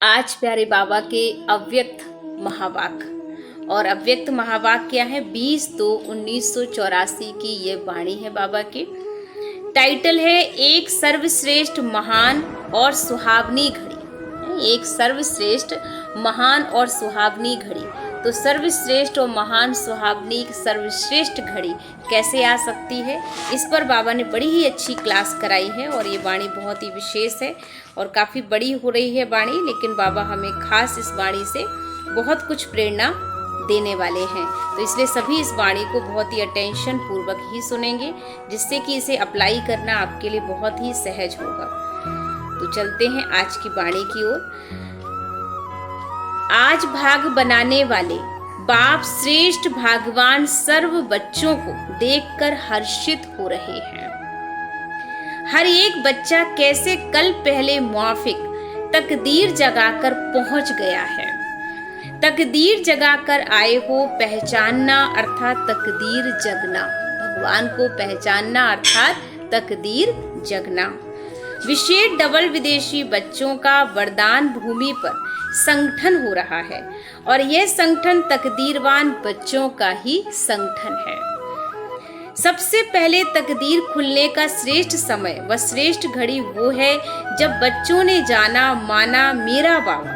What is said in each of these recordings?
आज प्यारे बाबा के अव्यक्त महावाक्य। और अव्यक्त महावाक्य क्या है? 20/2/1984 की ये वाणी है बाबा की। टाइटल है एक सर्वश्रेष्ठ महान और सुहावनी घड़ी। एक सर्वश्रेष्ठ महान और सुहावनी घड़ी। तो सर्वश्रेष्ठ और महान सुहावनी सर्वश्रेष्ठ घड़ी कैसे आ सकती है, इस पर बाबा ने बड़ी ही अच्छी क्लास कराई है। और ये वाणी बहुत ही विशेष है और काफ़ी बड़ी हो रही है वाणी, लेकिन बाबा हमें खास इस वाणी से बहुत कुछ प्रेरणा देने वाले हैं। तो इसलिए सभी इस वाणी को बहुत ही अटेंशन पूर्वक ही सुनेंगे, जिससे कि इसे अप्लाई करना आपके लिए बहुत ही सहज होगा। तो चलते हैं आज की वाणी की ओर। आज भाग बनाने वाले बाप श्रेष्ठ भागवान सर्व बच्चों को देखकर हर्षित हो रहे हैं। हर एक बच्चा कैसे कल पहले मुआफिक तकदीर जगाकर पहुंच गया है। तकदीर जगाकर आए हो पहचानना अर्थात तकदीर जगना। भगवान को पहचानना अर्थात तकदीर जगना। विशेष डबल विदेशी बच्चों का वरदान भूमि पर संगठन हो रहा है और यह संगठन तकदीरवान बच्चों का ही संगठन है। सबसे पहले तकदीर खुलने का श्रेष्ठ समय व श्रेष्ठ घड़ी वो है जब बच्चों ने जाना माना मेरा बाबा,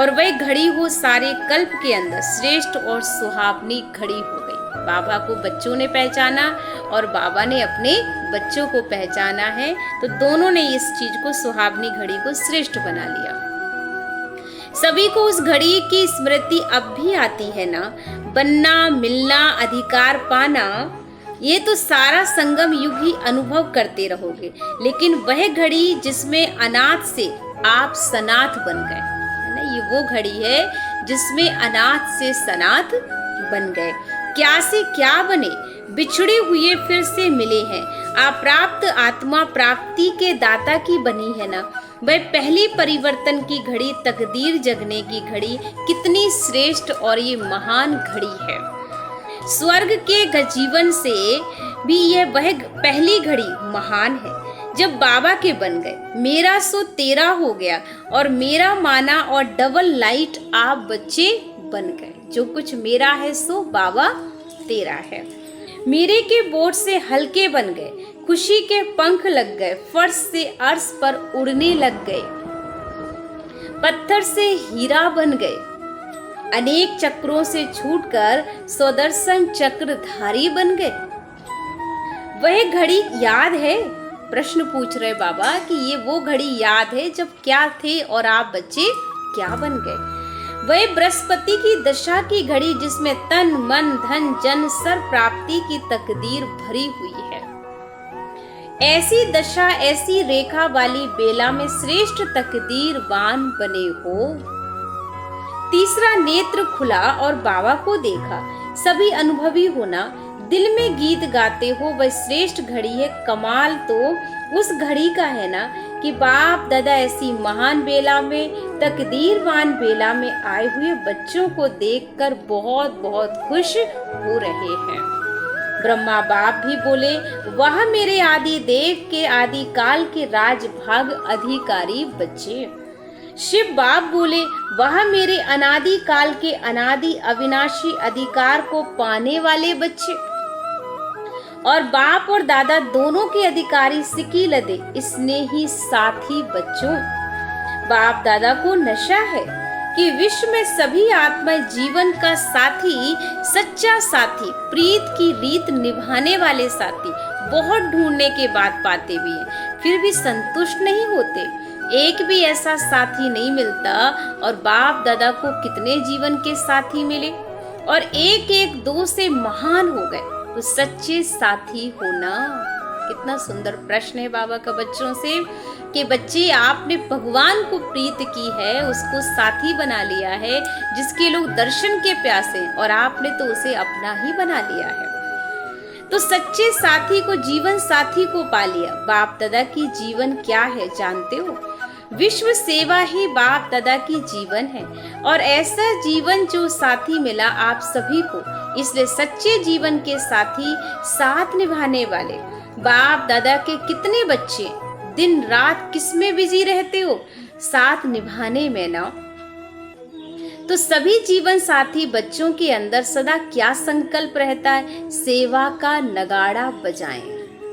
और वह घड़ी हो सारे कल्प के अंदर श्रेष्ठ और सुहावनी घड़ी हो गई। बाबा को बच्चों ने पहचाना और बाबा ने अपने बच्चों को पहचाना है, तो दोनों ने इस चीज को सुहावनी घड़ी को श्रेष्ठ बना लिया। सभी को उस घड़ी की स्मृति अब भी आती है ना। बनना मिलना अधिकार पाना, ये तो सारा संगम युग ही अनुभव करते रहोगे। लेकिन वह घड़ी जिसमें अनाथ से आप सनाथ बन गए, है ना, ये वो घड़ी है जिसमें अनाथ से सनाथ बन गए। क्या से क्या बने, बिछड़े हुए फिर से मिले हैं। अप्राप्त आत्मा प्राप्ति के दाता की बनी है ना। वह पहली परिवर्तन की घड़ी तकदीर जगने की घड़ी कितनी श्रेष्ठ और ये महान घड़ी है। स्वर्ग के जीवन से भी यह वह पहली घड़ी महान है जब बाबा के बन गए। मेरा सो तेरा हो गया और मेरा माना और डबल लाइट आप बच्चे बन गए। जो कुछ मेरा है सो बाबा तेरा है। मेरे के बोझ से हल्के बन गए, खुशी के पंख लग गए, फर्श से अर्श पर उड़ने लग गए, पत्थर से हीरा बन गए, अनेक चक्रों से छूटकर स्वदर्शन चक्रधारी बन गए। वह घड़ी याद है? प्रश्न पूछ रहे बाबा कि ये वो घड़ी याद है जब क्या थे और आप बच्चे क्या बन गए। वह बृहस्पति की दशा की घड़ी जिसमें तन मन धन जन सर प्राप्ति की तकदीर भरी हुई है। ऐसी दशा ऐसी रेखा वाली बेला में श्रेष्ठ तकदीरवान बने हो। तीसरा नेत्र खुला और बाबा को देखा। सभी अनुभवी होना, दिल में गीत गाते हो, वह श्रेष्ठ घड़ी है। कमाल तो उस घड़ी का है ना कि बाप दादा ऐसी महान बेला में तकदीरवान बेला में आए हुए बच्चों को देखकर बहुत बहुत खुश हो रहे हैं। ब्रह्मा बाप भी बोले, वह मेरे आदि देव के आदि काल के राजभाग अधिकारी बच्चे। शिव बाप बोले, वह मेरे अनादि काल के अनादि अविनाशी अधिकार को पाने वाले बच्चे। और बाप और दादा दोनों के अधिकारी सिकी लदे स्नेही साथी बच्चों। बाप दादा को नशा है कि विश्व में सभी आत्मा जीवन का साथी, सच्चा साथी, प्रीत की रीत निभाने वाले साथी बहुत ढूंढने के बाद पाते भी हैं, फिर भी संतुष्ट नहीं होते। एक भी ऐसा साथी नहीं मिलता। और बाप दादा को कितने जीवन के साथी मिले और एक एक दो से महान हो गए। तो सच्चे साथी होना कितना सुंदर प्रश्न है बाबा का बच्चों से कि बच्चे आपने भगवान को प्रीत की है, उसको साथी बना लिया है, जिसके लोग दर्शन के प्यासे, और आपने तो उसे अपना ही बना लिया है। तो सच्चे साथी को, जीवन साथी को पा लिया। बाप दादा की जीवन क्या है जानते हो? विश्व सेवा ही बाप दादा की जीवन है। और ऐसा जीवन जो साथी मिला आप सभी को, इसलिए सच्चे जीवन के साथी, साथ निभाने वाले। बाप दादा के कितने बच्चे दिन रात किस में बिजी रहते हो? साथ निभाने में ना। तो सभी जीवन साथी बच्चों के अंदर सदा क्या संकल्प रहता है? सेवा का नगाड़ा बजाएं।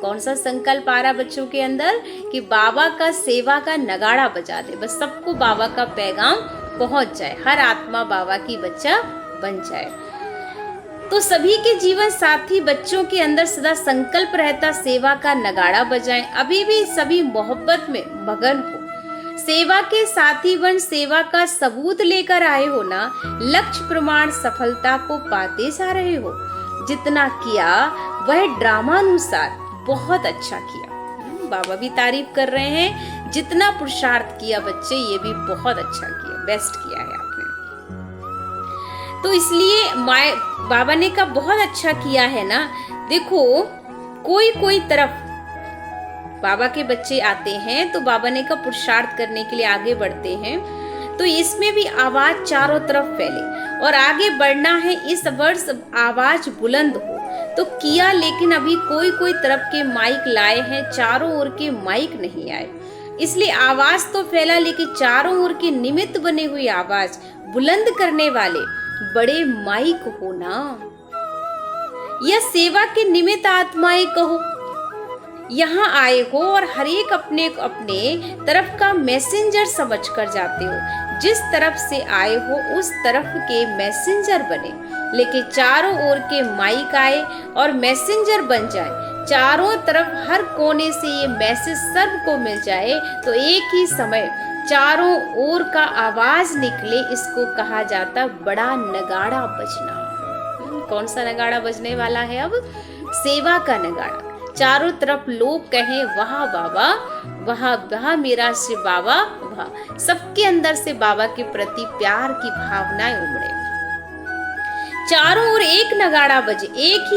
कौन सा संकल्प आ रहा बच्चों के अंदर? कि बाबा का सेवा का नगाड़ा बजा दे, बस सबको बाबा का पैगाम पहुंच जाए, हर आत्मा बाबा की बच्चा बन जाए। तो सभी के जीवन साथी बच्चों के अंदर सदा संकल्प रहता सेवा का नगाड़ा बजाएं। अभी भी सभी मोहब्बत में मगन हो, सेवा के साथी बन सेवा का सबूत लेकर आए हो ना, लक्ष्य प्रमाण सफलता को पाते जा रहे हो। जितना किया वह ड्रामानुसार बहुत अच्छा किया। बाबा भी तारीफ कर रहे हैं, जितना पुरुषार्थ किया बच्चे ये भी बहुत अच्छा किया, बेस्ट किया है आपने। तो इसलिए बाबा ने कहा बहुत अच्छा किया है ना। देखो कोई तरफ बाबा के बच्चे आते हैं तो बाबा ने कहा पुरुषार्थ करने के लिए आगे बढ़ते हैं, तो इसमें भी आवाज चारों तरफ फैले और आगे बढ़ना है। इस वर्ष आवाज बुलंद हो तो किया, लेकिन अभी कोई तरफ के माइक लाए हैं, चारों ओर के माइक नहीं आए, इसलिए आवाज तो फैला, लेकिन चारों ओर के निमित्त बने हुए आवाज बुलंद करने वाले बड़े माइक हो ना, या सेवा के निमित्त आत्माएं कहो, यहाँ आए हो और हर एक अपने तरफ का मैसेंजर समझ कर जाते हो। जिस तरफ से आए हो उस तरफ के मैसेंजर बने, लेकिन चारों ओर के माइक आए और मैसेंजर बन जाए, चारों तरफ हर कोने से ये मैसेज सबको मिल जाए, तो एक ही समय चारों ओर का आवाज निकले, इसको कहा जाता बड़ा नगाड़ा बजना। कौन सा नगाड़ा बजने वाला है अब? सेवा का नगाड़ा। चारों तरफ लोग कहें वाह बाबा, वाह मेरा श्री बाबा, वाह। सबके अंदर से बाबा के प्रति प्यार की भावनाएं उमड़े, चारों ओर एक नगाड़ा बजे, एक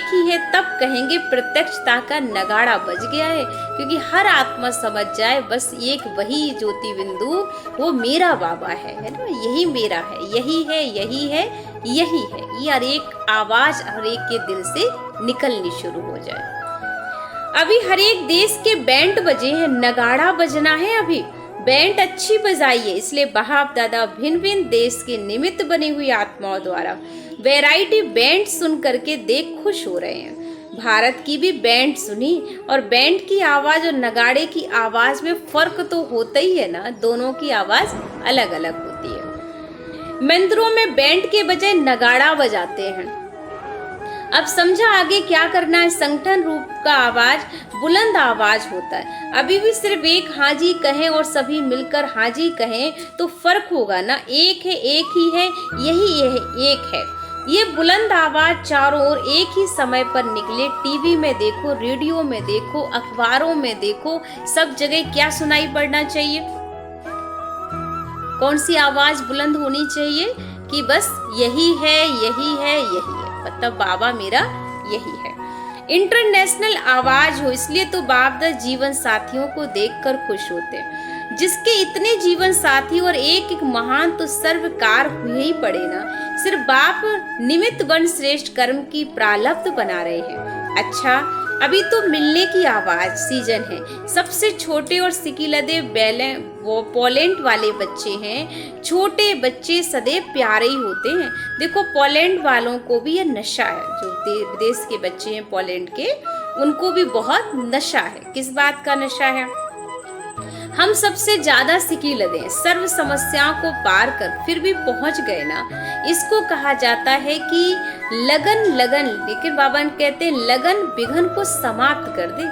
ही है, तब कहेंगे प्रत्यक्षता का नगाड़ा बज गया है, क्योंकि हर आत्मा समझ जाए बस एक वही ज्योति बिंदु वो मेरा बाबा है ना, यही मेरा है, यही है, यही है, यही है। ये हर एक आवाज हर एक के दिल से निकलनी शुरू हो जाए। अभी हर एक देश के बैंड बजे हैं, नगाड़ा बजना है, अभी बैंड अच्छी बजाइए। इसलिए बाप दादा भिन्न भिन्न देश के निमित्त बनी हुई आत्माओं द्वारा वैरायटी बैंड सुन करके देख खुश हो रहे हैं। भारत की भी बैंड सुनी, और बैंड की आवाज और नगाड़े की आवाज में फर्क तो होता ही है ना, दोनों की आवाज अलग अलग होती है। मंदिरों में बैंड के बजाय नगाड़ा बजाते हैं। अब समझा आगे क्या करना है। संगठन रूप का आवाज बुलंद आवाज होता है। अभी भी सिर्फ एक हाजी कहें और सभी मिलकर हाजी कहें तो फर्क होगा ना। एक है, एक ही है, यही एक है। ये बुलंद आवाज चारों ओर एक ही समय पर निकले। टीवी में देखो, रेडियो में देखो, अखबारों में देखो, सब जगह क्या सुनाई पड़ना चाहिए? कौन सी आवाज बुलंद होनी चाहिए? कि बस यही है, यही है, यही है, मतलब बाबा मेरा यही है। इंटरनेशनल आवाज हो, इसलिए तो बाप दा जीवन साथियों को देखकर खुश होते हैं। जिसके इतने जीवन साथी और एक एक महान तो सर्वकार हुए ही पड़े ना। सिर्फ बाप निमित्त बन श्रेष्ठ कर्म की प्रारब्ध बना रहे हैं। अच्छा, अभी तो मिलने की आवाज सीजन है। सबसे छोटे और सिकिलदे वो पोलैंड वाले बच्चे हैं। छोटे बच्चे सदैव प्यारे ही होते हैं। देखो पोलैंड वालों को भी ये नशा है, जो विदेश के बच्चे हैं पोलैंड के, उनको भी बहुत नशा है। किस बात का नशा है? हम सबसे ज्यादा सिकिलदे हैं, सर्व समस्याओं को पार कर फिर भी पहुंच गए ना। इसको कहा जाता है कि लगन। लेकिन बाबा कहते हैं लगन विघन को समाप्त कर दे।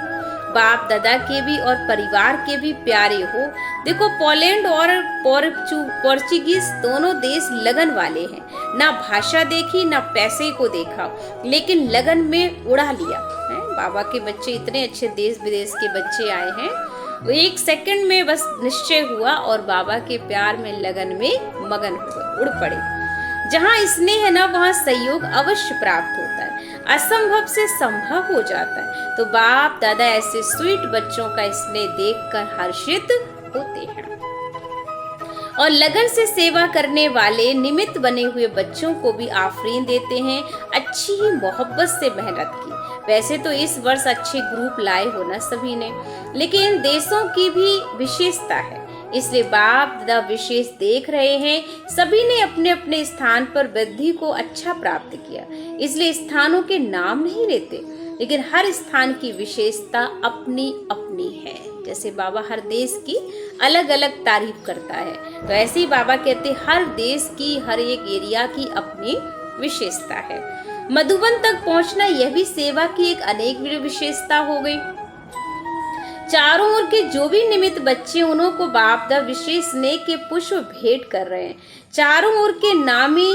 बाप दादा के भी और परिवार के भी प्यारे हो। देखो पोलैंड और पोर्चुगीज दोनों देश लगन वाले हैं। ना भाषा देखी ना पैसे को देखा, लेकिन लगन में उड़ा लिया है। बाबा के बच्चे इतने अच्छे देश विदेश के बच्चे आए हैं, एक सेकंड में बस निश्चय हुआ और बाबा के प्यार में लगन में मगन हुए, उड़ पड़े। जहाँ स्नेह है ना वहाँ सहयोग अवश्य प्राप्त होता है, असंभव से संभव हो जाता है। तो बाप दादा ऐसे स्वीट बच्चों का स्नेह देखकर हर्षित होते हैं और लगन से सेवा करने वाले निमित्त बने हुए बच्चों को भी आफरीन देते हैं। अच्छी ही मोहब्बत से मेहनत की। वैसे तो इस वर्ष अच्छे ग्रुप लाए हो ना सभी ने, लेकिन इन देशों की भी विशेषता है। इसलिए बाप दादा विशेष देख रहे हैं। सभी ने अपने अपने स्थान पर वृद्धि को अच्छा प्राप्त किया, इसलिए स्थानों के नाम नहीं लेते, लेकिन हर स्थान की विशेषता अपनी अपनी है। जैसे बाबा हर देश की अलग अलग तारीफ करता है, तो ऐसे ही बाबा कहते हर देश की, हर एक एरिया की अपनी विशेषता है। मधुबन तक पहुंचना यह भी सेवा की एक अनेक विशेषता हो गई। चारों ओर के जो भी निमित्त बच्चे, उन्हों को बाप दा विशेष स्नेह के पुष्प भेंट कर रहे हैं। चारों ओर के नामी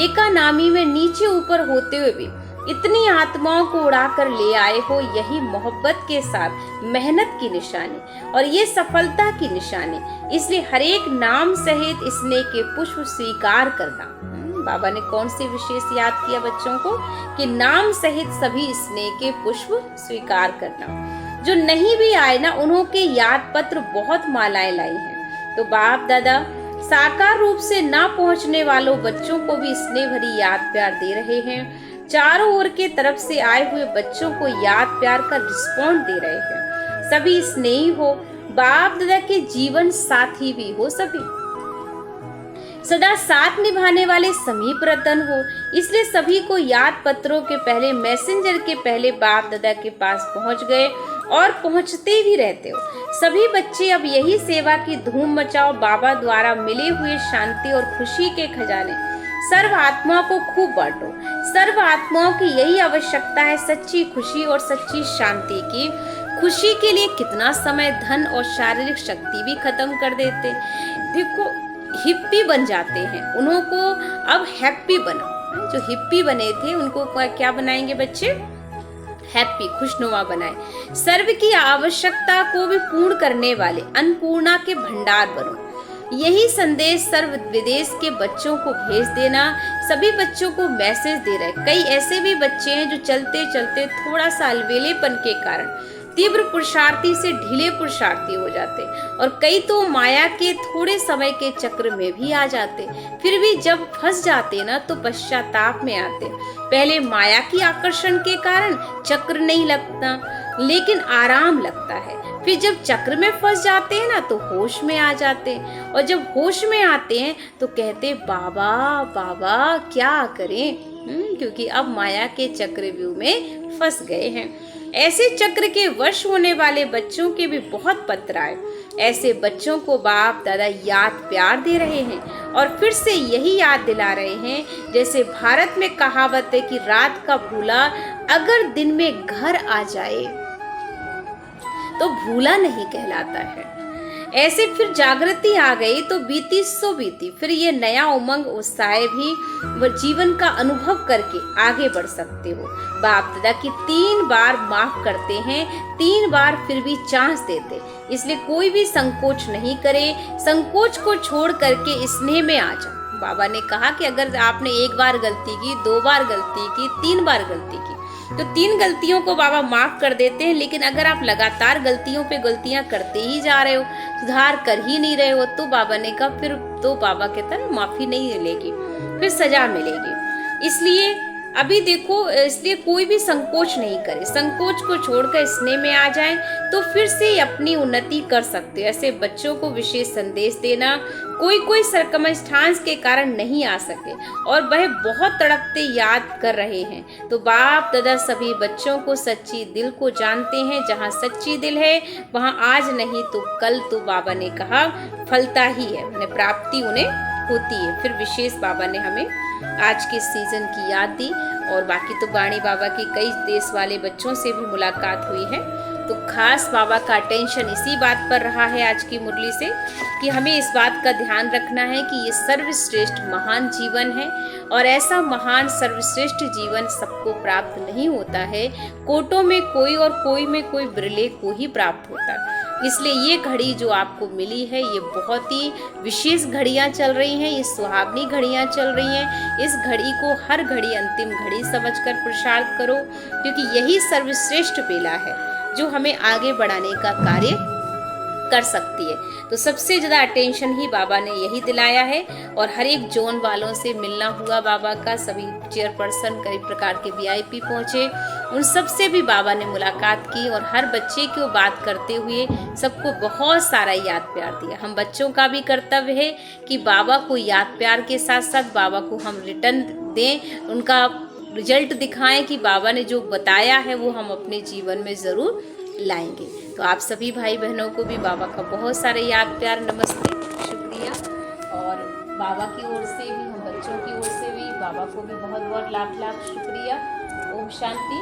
एका नामी में नीचे ऊपर होते हुए भी इतनी आत्माओं को उड़ाकर ले आए हो, यही मोहब्बत के साथ मेहनत की निशानी और ये सफलता की निशानी। इसलिए हर एक नाम सहित स्नेह के पुष्प स्वीकार करना। बाबा ने कौन सी विशेष याद किया बच्चों को कि नाम सहित सभी स्नेह के पुष्प स्वीकार करना। जो नहीं भी आए ना, उन्हों के याद पत्र बहुत मालाएं लाई हैं। तो बाप दादा साकार रूप से ना पहुंचने वालों बच्चों को भी स्नेह भरी याद प्यार दे रहे हैं। चारों ओर के तरफ से आए हुए बच्चों को याद प्यार का रिस्पॉन्ड दे रहे हैं। सभी स्नेही हो, बाप दादा के जीवन साथी भी हो, सभी सदा साथ निभाने वाले समीप रतन हो। इसलिए सभी को याद पत्रों के पहले, मैसेंजर के पहले बाप दादा के पास पहुंच गए और पहुंचते भी रहते हो। सभी बच्चे अब यही सेवा की धूम मचाओ। बाबा द्वारा मिले हुए शांति और खुशी के खजाने सर्व आत्माओं को खूब बांटो। सर्व आत्माओं की यही आवश्यकता है, सच्ची खुशी और सच्ची शांति की। खुशी के लिए कितना समय, धन और शारीरिक शक्ति भी खत्म कर देते। देखो हिप्पी बन जाते हैं, उन्हों को अब हैप्पी बनाओ। जो हिप्पी बने थे उनको क्या बनाएंगे बच्चे? हैप्पी, खुशनुमा बनाए। सर्व की आवश्यकता को भी पूर्ण करने वाले अन्नपूर्णा के भंडार बनो। यही संदेश सर्व विदेश के बच्चों को भेज देना। सभी बच्चों को मैसेज दे रहे। कई ऐसे भी बच्चे हैं जो चलते चलते थोड़ा सा अलवेलेपन के कारण तीव्र पुरुषार्थी से ढीले पुरुषार्थी हो जाते, और कई तो माया के थोड़े समय के चक्र में भी आ जाते। फिर भी जब फंस जाते ना तो पश्चाताप में आते। पहले माया की आकर्षण के कारण चक्र नहीं लगता, लेकिन आराम लगता है। फिर जब चक्र में फंस जाते हैं ना तो होश में आ जाते हैं, और जब होश में आते हैं तो कहते बाबा बाबा क्या करें, क्योंकि अब माया के चक्रव्यूह में फंस गए हैं। ऐसे चक्र के वश होने वाले बच्चों के भी बहुत पत्र आए। ऐसे बच्चों को बाप दादा याद प्यार दे रहे हैं और फिर से यही याद दिला रहे हैं। जैसे भारत में कहावत है कि रात का भूला अगर दिन में घर आ जाए तो भूला नहीं कहलाता है। ऐसे फिर जागृति आ गई तो बीती सो बीती। फिर ये नया उमंग उत्साह भी जीवन का अनुभव करके आगे बढ़ सकते हो। बाप दादा की 3 बार माफ करते हैं, 3 बार फिर भी चांस देते। इसलिए कोई भी संकोच नहीं करे, संकोच को छोड़ करके स्नेह में आ जाओ। बाबा ने कहा कि अगर आपने 1 बार गलती की, 2 बार गलती की, 3 बार गलती की, तो 3 गलतियों को बाबा माफ कर देते हैं। लेकिन अगर आप लगातार गलतियों पे गलतियां करते ही जा रहे हो, सुधार कर ही नहीं रहे हो, तो बाबा ने कहा फिर तो बाबा कहता है माफी नहीं मिलेगी, फिर सजा मिलेगी। इसलिए अभी देखो, इसलिए कोई भी संकोच नहीं करे, संकोच को छोड़कर स्नेह में आ जाए तो फिर से अपनी उन्नति कर सकते हो। ऐसे बच्चों को विशेष संदेश देना। कोई सर्कमस्टांस के कारण नहीं आ सके और वह बहुत तड़पते याद कर रहे हैं, तो बाप दादा सभी बच्चों को सच्ची दिल को जानते हैं। जहाँ सच्ची दिल है वहाँ आज नहीं तो कल तो बाबा ने कहा फलता ही है, उन्हें प्राप्ति उन्हें होती है। फिर विशेष बाबा ने हमें आज के सीजन की याद दी, और बाकी तो बाणी बाबा की कई देश वाले बच्चों से भी मुलाकात हुई है। तो खास बाबा का अटेंशन इसी बात पर रहा है आज की मुरली से कि हमें इस बात का ध्यान रखना है कि ये सर्वश्रेष्ठ महान जीवन है, और ऐसा महान सर्वश्रेष्ठ जीवन सबको प्राप्त नहीं होता है। कोटों में कोई और कोई में कोई बिरले को ही प्राप्त होता है। इसलिए ये घड़ी जो आपको मिली है ये बहुत ही विशेष घड़ियां चल रही हैं, ये सुहावनी घड़ियां चल रही हैं। इस घड़ी को हर घड़ी अंतिम घड़ी समझकर पुरुषार्थ करो, क्योंकि यही सर्वश्रेष्ठ बेला है जो हमें आगे बढ़ाने का कार्य कर सकती है। तो सबसे ज़्यादा अटेंशन ही बाबा ने यही दिलाया है और हर एक जोन वालों से मिलना हुआ बाबा का। सभी चेयरपर्सन, कई प्रकार के वीआईपी पहुँचे, उन सब से भी बाबा ने मुलाकात की और हर बच्चे की वो बात करते हुए सबको बहुत सारा याद प्यार दिया। हम बच्चों का भी कर्तव्य है कि बाबा को याद प्यार के साथ साथ बाबा को हम रिटर्न दें, उनका रिजल्ट दिखाएं कि बाबा ने जो बताया है वो हम अपने जीवन में ज़रूर लाएंगे। तो आप सभी भाई बहनों को भी बाबा का बहुत सारे याद प्यार, नमस्ते, शुक्रिया। और बाबा की ओर से भी, हम बच्चों की ओर से भी बाबा को भी बहुत बहुत लाख लाख शुक्रिया। ओम शांति।